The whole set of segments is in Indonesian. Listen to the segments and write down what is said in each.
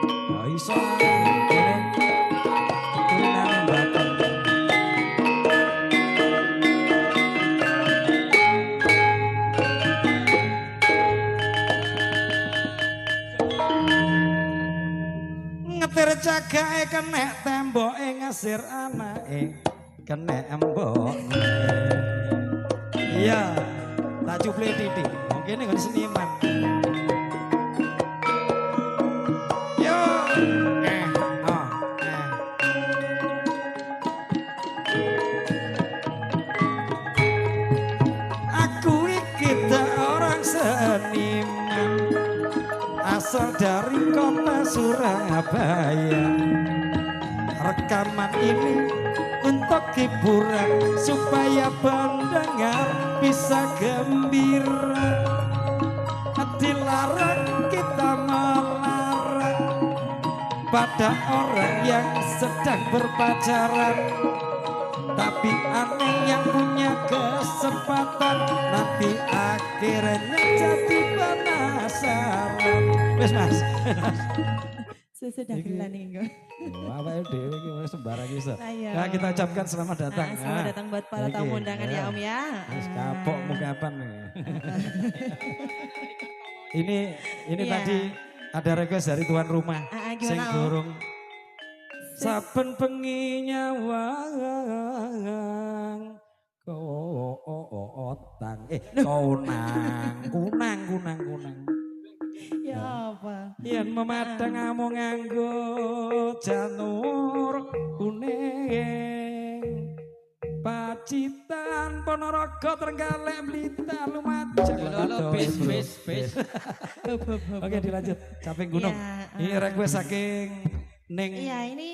Oh iso turunane Batak. Ngetir cagake kenek temboke ngesir anake kenek embok. Iya, tak cuple titik. Mungkin ini seniman. Yo, Aku iki orang seniman, asal dari kota Surabaya. Rekaman ini untuk hiburan supaya pendengar bisa gembira. Dilarang kita melarang pada orang yang sedang berpacaran. Tapi aneh yang punya kesempatan nanti akhirnya jadi penasaran. Wes Mas. Sudah gelan nih. Apa dewe iki wis sembarang iso. Nah, kita ucapkan selamat datang. Selamat datang buat para tamu undangan ya Om ya. Wis kapok mukapan nih. Ini tadi ada request dari tuan rumah. Sing durung saben bengi nyawang kotang kunang. Ya apa? Yen memadang amung nganggo janur kuning. Pacitan Ponorogo Trenggalek Blitar Lumajang. Bis. Oke dilanjut. Caping gunung. Ini request saking Neng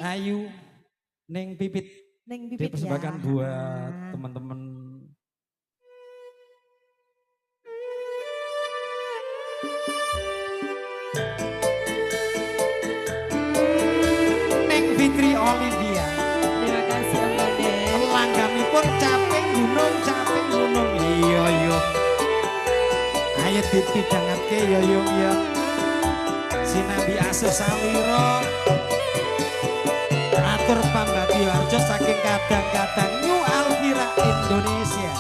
Ayu, Neng Pipit. Dipersembahkan buat teman-teman. Neng Fitri Olivia. Terima kasih Ode. Langgamipun caping gunung. Iya. Ayo dipidhangatke ya. Sinambi Asus Sawiro. Atur Pambati Harjo saking kadang-kadang New Alvira Indonesia.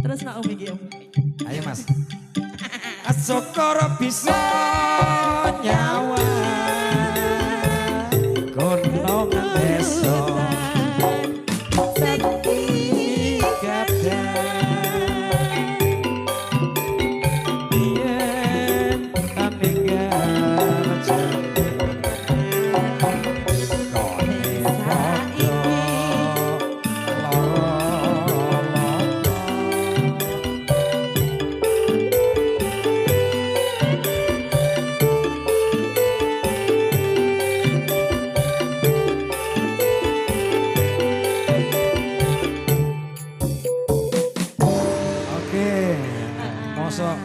Terus nak Om iki Om. Ayo Mas. Asokoro bisa nyawa gunung besok sepi kada yen taninggal jane kone padha lara. Mosok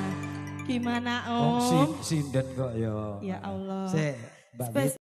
gimana wong Om? sinden kok ya. Ya Allah. Sik, Mbak